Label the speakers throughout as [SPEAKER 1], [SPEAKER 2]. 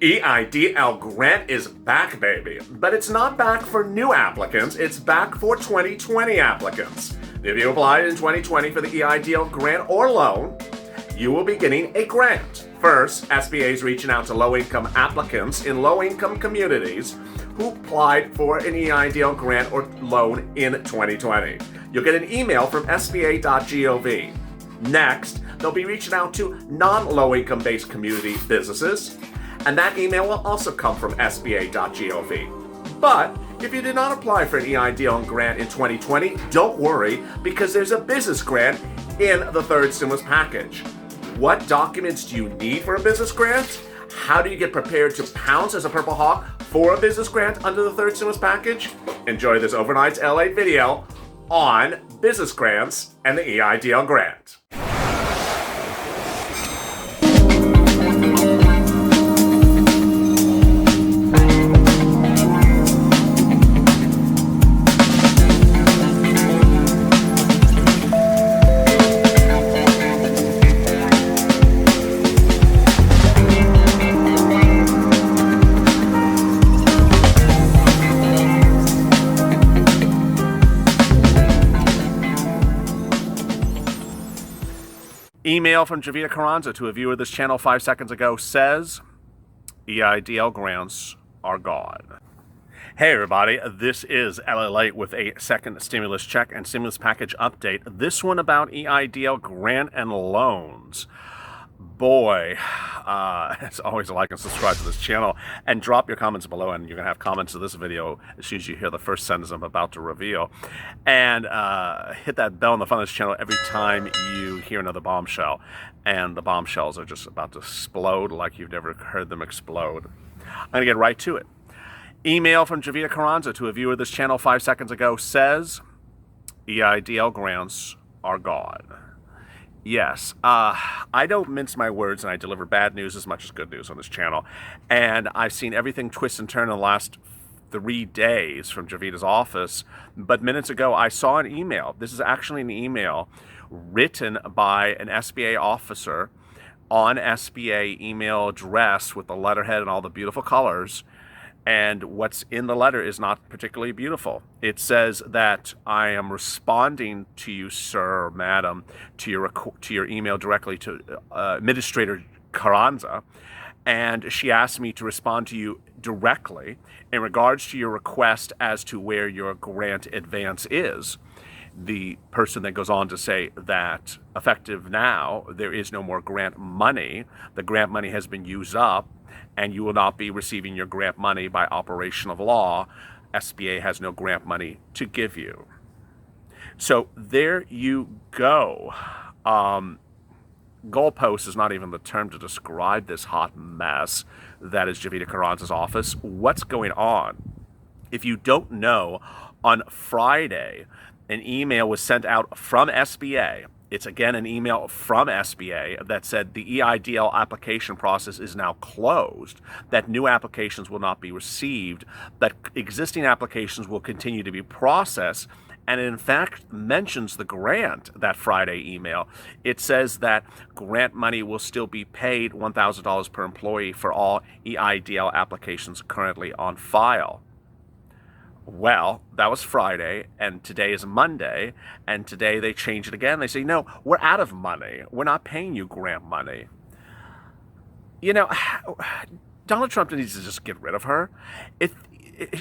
[SPEAKER 1] Eidl grant is back, baby. But it's not back for new applicants, it's back for 2020 applicants. If you applied in 2020 for the Eidl grant or loan, you will be getting a grant. First, SBA is reaching out to low-income applicants in low-income communities who applied for an Eidl grant or loan in 2020. You'll get an email from sba.gov. Next, they'll be reaching out to non-low-income based community businesses, and that email will also come from sba.gov. But if you did not apply for an Eidl grant in 2020, don't worry, because there's a business grant in the third stimulus package. What documents do you need for a business grant? How do you get prepared to pounce as a Purple Hawk for a business grant under the third stimulus package? Enjoy this Overnights LA video on business grants and the Eidl grant. Email from Javita Carranza to a viewer of this channel 5 seconds ago says, Eidl grants are gone. Hey everybody, this is LA Late with a second stimulus check and stimulus package update. This one about Eidl grant and loans. Boy, as always, like and subscribe to this channel and drop your comments below, and you're going to have comments to this video as soon as you hear the first sentence I'm about to reveal. And hit that bell on the front of this channel every time you hear another bombshell. And the bombshells are just about to explode like you've never heard them explode. I'm going to get right to it. Email from Javita Carranza to a viewer of this channel 5 seconds ago says, Eidl grants are gone. Yes, I don't mince my words, and I deliver bad news as much as good news on this channel. And I've seen everything twist and turn in the last 3 days from Javita's office. But minutes ago, I saw an email. This is actually an email written by an SBA officer on SBA email address with the letterhead and all the beautiful colors. And what's in the letter is not particularly beautiful. It says that I am responding to you, sir or madam, to your email directly to Administrator Carranza, and she asked me to respond to you directly in regards to your request as to where your grant advance is. The person then goes on to say that effective now, there is no more grant money. The grant money has been used up, and you will not be receiving your grant money by operation of law. SBA has no grant money to give you. So there you go. Goalpost is not even the term to describe this hot mess that is Javita Carranza's office. What's going on? If you don't know, on Friday, an email was sent out from SBA. It's again an email from SBA that said the Eidl application process is now closed, that new applications will not be received, that existing applications will continue to be processed, and it in fact mentions the grant, that Friday email. It says that grant money will still be paid $1,000 per employee for all Eidl applications currently on file. Well, that was Friday, and today is Monday, and today they change it again. They say, no, we're out of money. We're not paying you grant money. You know, Donald Trump needs to just get rid of her.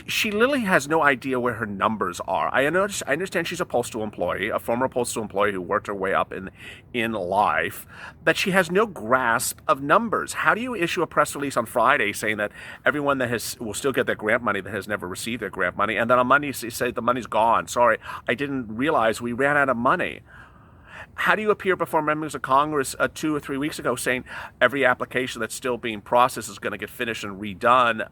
[SPEAKER 1] She literally has no idea where her numbers are. I understand she's a postal employee, a former postal employee who worked her way up in life, but she has no grasp of numbers. How do you issue a press release on Friday saying that everyone that will still get their grant money that has never received their grant money, and then on Monday you say the money's gone? Sorry, I didn't realize we ran out of money. How do you appear before members of Congress 2 or 3 weeks ago saying every application that's still being processed is going to get finished and redone,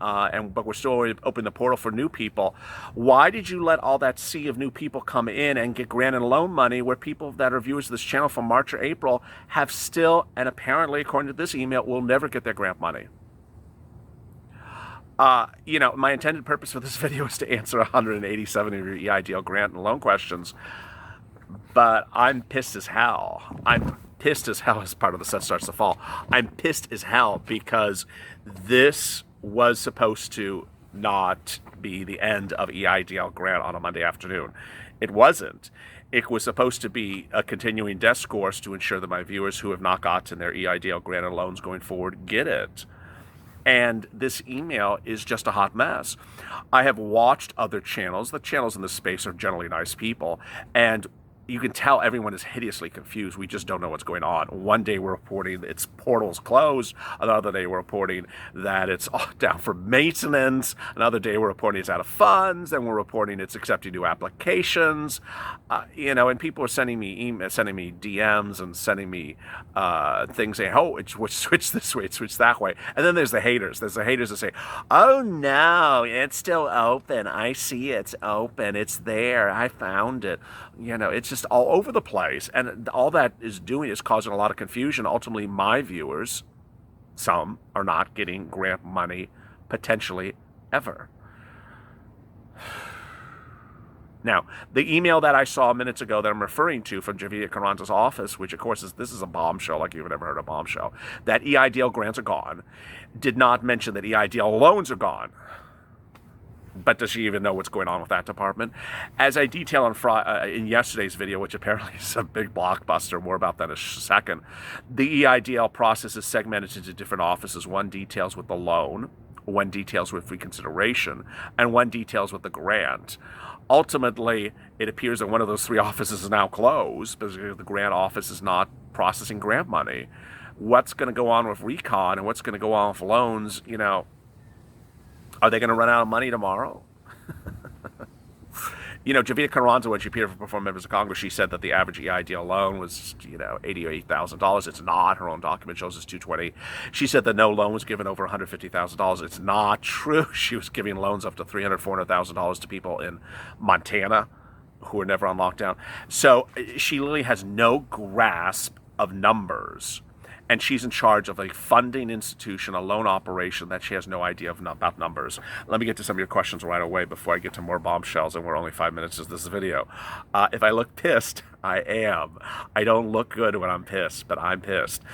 [SPEAKER 1] but we're still opening the portal for new people? Why did you let all that sea of new people come in and get grant and loan money where people that are viewers of this channel from March or April have still, and apparently according to this email, will never get their grant money? You know, my intended purpose for this video is to answer 187 of your Eidl grant and loan questions. But I'm pissed as hell. I'm pissed as hell as part of the set starts to fall. I'm pissed as hell because this was supposed to not be the end of EIDL grant on a Monday afternoon. It wasn't. It was supposed to be a continuing discourse to ensure that my viewers who have not gotten their EIDL granted loans going forward get it. And this email is just a hot mess. I have watched other channels. The channels in this space are generally nice people, and you can tell everyone is hideously confused. We just don't know what's going on. One day we're reporting its portal's closed. Another day we're reporting that it's down for maintenance. Another day we're reporting it's out of funds. Then we're reporting it's accepting new applications. And people are sending me DMs and sending me things saying, oh, it's switch this way, it's switch that way. And then there's the haters. There's the haters that say, oh no, it's still open. I see it's open. It's there. I found it. It's just all over the place. And all that is doing is causing a lot of confusion. Ultimately, my viewers, some, are not getting grant money, potentially, ever. Now, the email that I saw minutes ago that I'm referring to from Javier Carranza's office, which, of course, this is a bombshell, like you've never heard of a bombshell, that EIDL grants are gone, did not mention that EIDL loans are gone. But does she even know what's going on with that department? As I detail in yesterday's video, which apparently is a big blockbuster, more about that in a second, the EIDL process is segmented into different offices. One details with the loan, one details with reconsideration, and one details with the grant. Ultimately, it appears that one of those three offices is now closed because the grant office is not processing grant money. What's going to go on with recon and what's going to go on with loans, are they going to run out of money tomorrow? Javier Carranza, when she appeared before members of Congress, she said that the average EIDL loan was, $88,000. It's not. Her own document shows it's $220,000. She said that no loan was given over $150,000. It's not true. She was giving loans up to $300,000, $400,000 to people in Montana who were never on lockdown. So she literally has no grasp of numbers. And she's in charge of a funding institution, a loan operation that she has no idea about numbers. Let me get to some of your questions right away before I get to more bombshells, and we're only 5 minutes into this video. If I look pissed, I am. I don't look good when I'm pissed, but I'm pissed.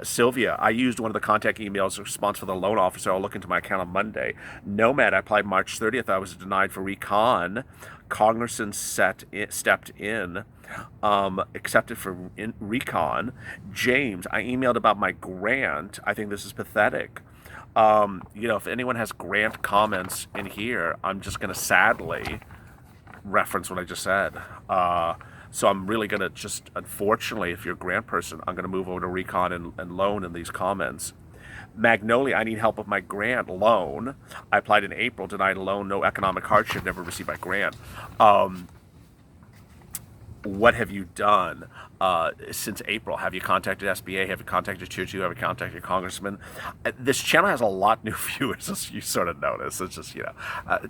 [SPEAKER 1] Sylvia, I used one of the contact emails in response for the loan officer. I'll look into my account on Monday. Nomad, I applied March 30th. I was denied for recon. Congressman stepped in, accepted for recon. James, I emailed about my grant. I think this is pathetic. If anyone has grant comments in here, I'm just going to sadly reference what I just said. So I'm really going to just, unfortunately, if you're a grant person, I'm going to move over to recon and loan in these comments. Magnolia, I need help with my grant loan. I applied in April, denied a loan, no economic hardship, never received my grant. What have you done since April? Have you contacted SBA? Have you contacted Tier 2? Have you contacted your congressman? This channel has a lot of new viewers, as you sort of notice. It's just,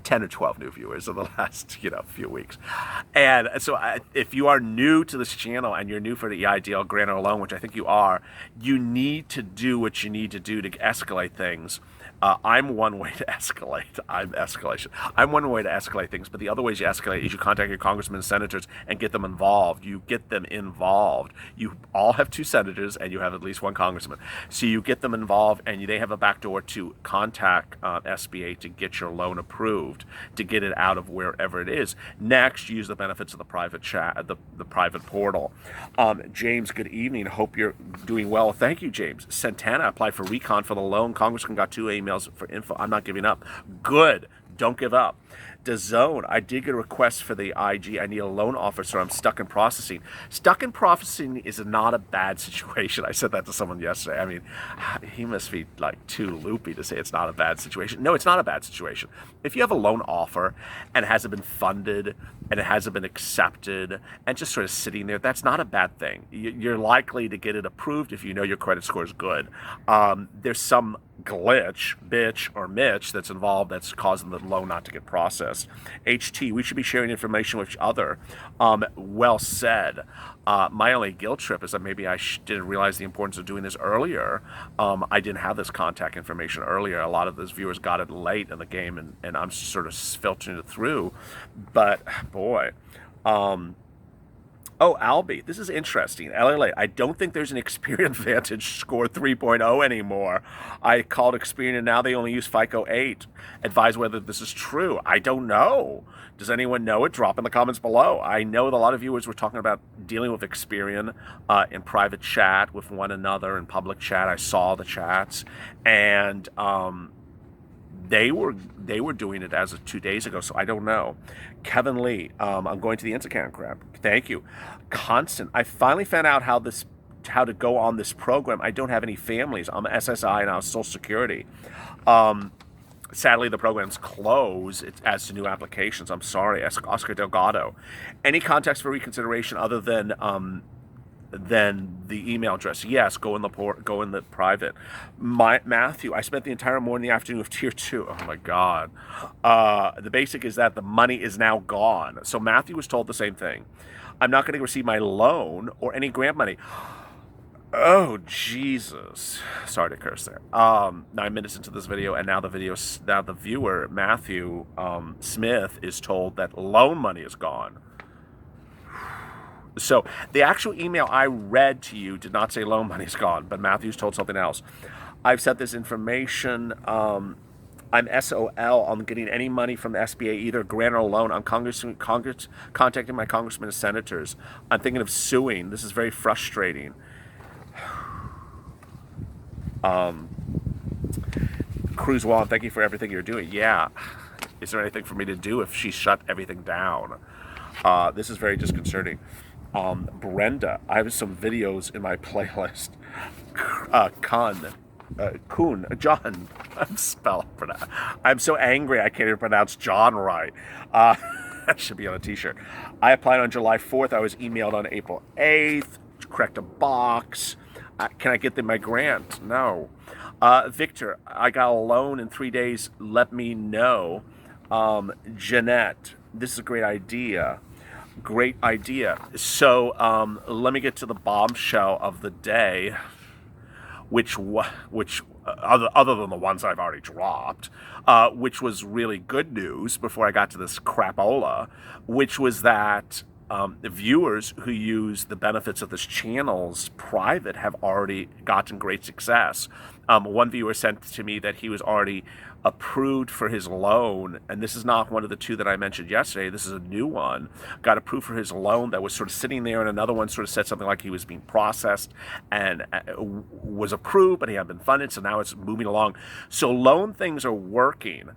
[SPEAKER 1] 10 or 12 new viewers in the last, few weeks. And so if you are new to this channel and you're new for the EIDL grant or loan, which I think you are, you need to do what you need to do to escalate things. I'm one way to escalate. I'm escalation. I'm one way to escalate things, but the other ways you escalate is you contact your congressmen and senators and get them involved. You get them involved. You all have 2 senators and you have at least 1 congressman. So you get them involved and they have a backdoor to contact SBA to get your loan approved, to get it out of wherever it is. Next, use the benefits of the private chat, the private portal. James, good evening. Hope you're doing well. Thank you, James. Santana applied for recon for the loan. Congressman got 2 emails for info. I'm not giving up. Good. Don't give up. DAZN, I did get a request for the IG. I need a loan officer. I'm stuck in processing. Stuck in processing is not a bad situation. I said that to someone yesterday. I mean, he must be like too loopy to say it's not a bad situation. No, it's not a bad situation. If you have a loan offer and it hasn't been funded and it hasn't been accepted and just sort of sitting there, that's not a bad thing. You're likely to get it approved if you know your credit score is good. There's some glitch, bitch, or Mitch that's involved that's causing the loan not to get processed. HT, we should be sharing information with each other. Well said. My only guilt trip is that maybe I didn't realize the importance of doing this earlier. I didn't have this contact information earlier. A lot of those viewers got it late in the game, and I'm sort of filtering it through. But, boy, Oh, Albie, this is interesting. LA, I don't think there's an Experian Vantage score 3.0 anymore. I called Experian and now they only use FICO 8. Advise whether this is true. I don't know. Does anyone know it? Drop in the comments below. I know that a lot of viewers were talking about dealing with Experian in private chat with one another, in public chat. I saw the chats. And they were doing it as of 2 days ago, so I don't know. Kevin Lee, I'm going to the Instagram crap. Thank you. Constant, I finally found out how to go on this program. I don't have any families. I'm SSI and I'm Social Security. Sadly, the program's closed as to new applications. I'm sorry. Oscar Delgado. Any context for reconsideration other than the email address? Yes, go in the private. Matthew, I spent the entire morning and afternoon of tier 2. Oh my God. The basic is that the money is now gone. So Matthew was told the same thing. I'm not going to receive my loan or any grant money. Oh, Jesus. Sorry to curse there. 9 minutes into this video, and now the viewer, Matthew Smith, is told that loan money is gone. So the actual email I read to you did not say loan money's gone, but Matthew's told something else. I've set this information. I'm SOL on getting any money from the SBA, either grant or loan. I'm contacting my congressmen and senators. I'm thinking of suing. This is very frustrating. Cruz Juan, thank you for everything you're doing. Yeah. Is there anything for me to do if she shut everything down? This is very disconcerting. Brenda, I have some videos in my playlist. John, I'm so angry I can't even pronounce John right. That should be on a t-shirt. I applied on July 4th. I was emailed on April 8th. Correct a box. Can I get my grant? No. Victor, I got a loan in 3 days. Let me know. Jeanette, this is a great idea. Great idea. So let me get to the bombshell of the day, which other than the ones I've already dropped, which was really good news before I got to this crapola, which was that the viewers who use the benefits of this channel's private have already gotten great success. One viewer sent to me that he was already approved for his loan, and this is not one of the two that I mentioned yesterday. This is a new one. Got approved for his loan that was sort of sitting there, and another one sort of said something like he was being processed and was approved, but he hadn't been funded, so now it's moving along. So loan things are working.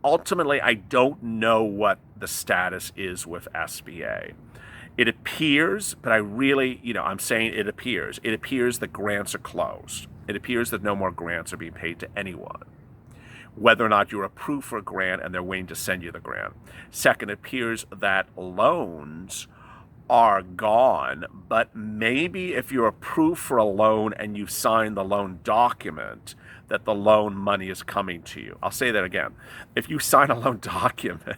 [SPEAKER 1] Ultimately, I don't know what the status is with SBA. It appears, but I really, I'm saying it appears. It appears that grants are closed. It appears that no more grants are being paid to anyone, whether or not you're approved for a grant and they're waiting to send you the grant. Second, it appears that loans are gone, but maybe if you're approved for a loan and you sign the loan document, that the loan money is coming to you. I'll say that again. If you sign a loan document,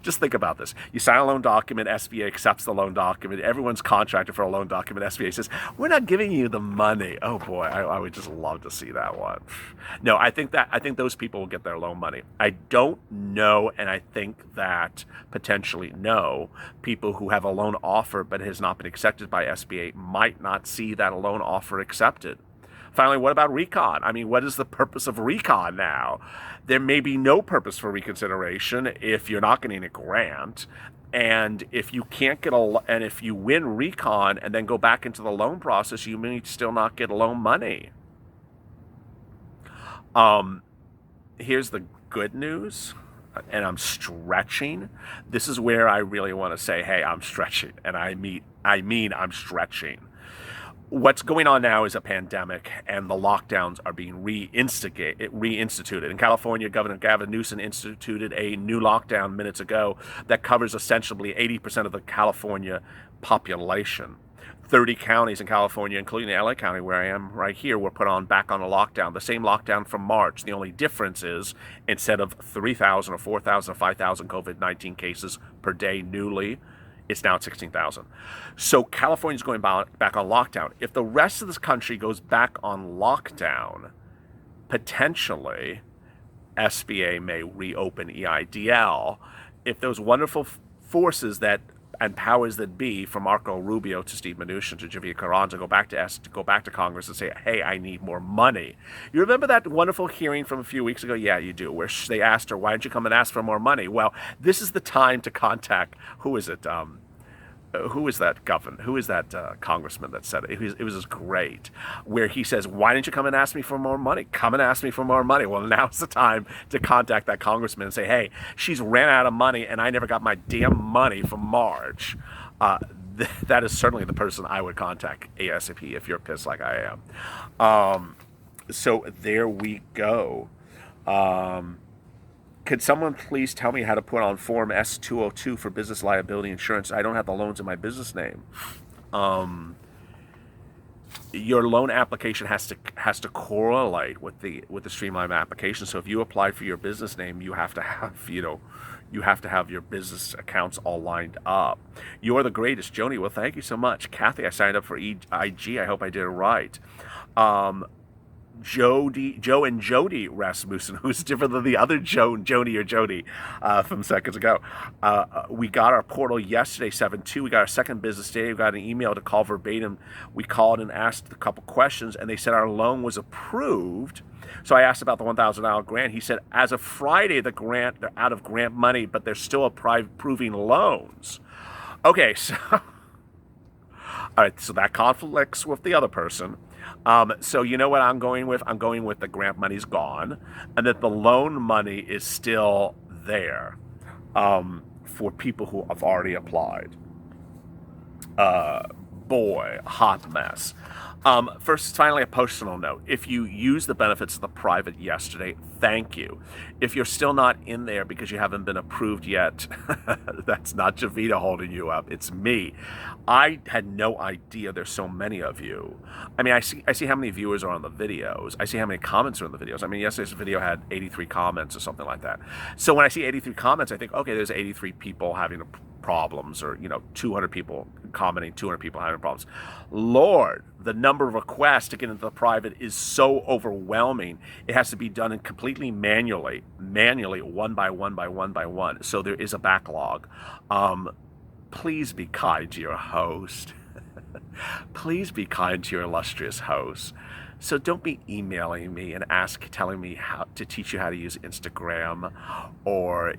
[SPEAKER 1] just think about this. You sign a loan document, SBA accepts the loan document, everyone's contracted for a loan document, SBA says, we're not giving you the money. Oh boy, I would just love to see that one. No, I think those people will get their loan money. I don't know, and I think that potentially no, people who have a loan offer but has not been accepted by SBA might not see that loan offer accepted. Finally, what about recon? What is the purpose of recon now? There may be no purpose for reconsideration if you're not getting a grant. And if you can't get and if you win recon and then go back into the loan process, you may still not get loan money. Here's the good news, and I'm stretching. This is where I really want to say, hey, I'm stretching, and I mean I'm stretching. What's going on now is a pandemic, and the lockdowns are being reinstituted. In California, Governor Gavin Newsom instituted a new lockdown minutes ago that covers essentially 80% of the California population. 30 counties in California, including LA County, where I am right here, were put back on a lockdown, the same lockdown from March. The only difference is instead of 3,000 or 4,000 or 5,000 COVID-19 cases per day newly, it's now at 16,000. So California's going back on lockdown. If the rest of this country goes back on lockdown, potentially SBA may reopen EIDL. If those wonderful forces that and powers that be, from Marco Rubio to Steve Mnuchin to Javier Carranza, go back to Congress and say, hey, I need more money. You remember that wonderful hearing from a few weeks ago? Yeah, you do, where they asked her, why don't you come and ask for more money? Well, this is the time to contact, who is it? Who is that governor? Who is that congressman that said it? It was just great, where he says, why didn't you come and ask me for more money? Come and ask me for more money. Well, now's the time to contact that congressman and say, hey, she's ran out of money and I never got my damn money from March. That is certainly the person I would contact ASAP if you're pissed like I am. So there we go. Could someone please tell me how to put on Form S-202 for business liability insurance? I don't have the loans in my business name. Your loan application has to correlate with the Streamline application. So if you apply for your business name, you have to have your business accounts all lined up. You're the greatest, Joni. Well, thank you so much, Kathy. I signed up for IG. I hope I did it right. Joe and Jody Rasmussen, who's different than the other Joni or Jody from seconds ago. We got our portal yesterday, 7/2. We got our second business day. We got an email to call verbatim. We called and asked a couple questions, and they said our loan was approved. So I asked about the $1,000 grant. He said, as of Friday, they're out of grant money, but they're still approving loans. Okay, so all right, so that conflicts with the other person. So you know what I'm going with? I'm going with the grant money's gone, and that the loan money is still there for people who have already applied. Boy, hot mess. First, finally, a personal note. If you used the benefits of the private yesterday, thank you. If you're still not in there because you haven't been approved yet, that's not Javita holding you up. It's me. I had no idea there's so many of you. I mean, I see how many viewers are on the videos. I see how many comments are in the videos. I mean, yesterday's video had 83 comments or something like that. So when I see 83 comments, I think, okay, there's 83 people having problems, or 200 people commenting, 200 people having problems. Lord, the number of requests to get into the private is so overwhelming. It has to be done completely manually, one by one. So there is a backlog. Please be kind to your host. Please be kind to your illustrious host. So don't be emailing me and telling me how to teach you how to use Instagram, or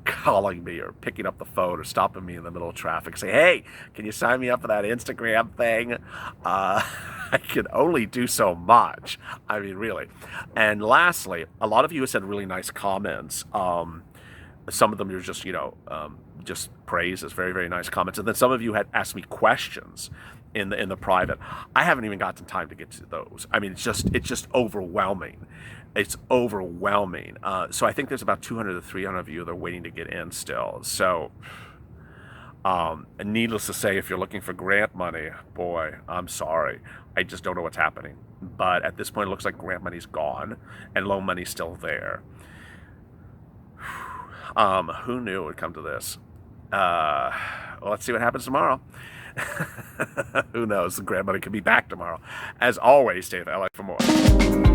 [SPEAKER 1] calling me or picking up the phone or stopping me in the middle of traffic. Say, hey, can you sign me up for that Instagram thing? I can only do so much. I mean, really. And lastly, a lot of you have said really nice comments. Some of them are just, just praises, very, very nice comments. And then some of you had asked me questions in the private. I haven't even gotten time to get to those. I mean, it's just overwhelming. It's overwhelming. So I think there's about 200 to 300 of you that are waiting to get in still. So, and needless to say, if you're looking for grant money, boy, I'm sorry. I just don't know what's happening. But at this point, it looks like grant money's gone and loan money's still there. Who knew it would come to this? Well, let's see what happens tomorrow. Who knows? The grant money could be back tomorrow. As always, stay with LA for more.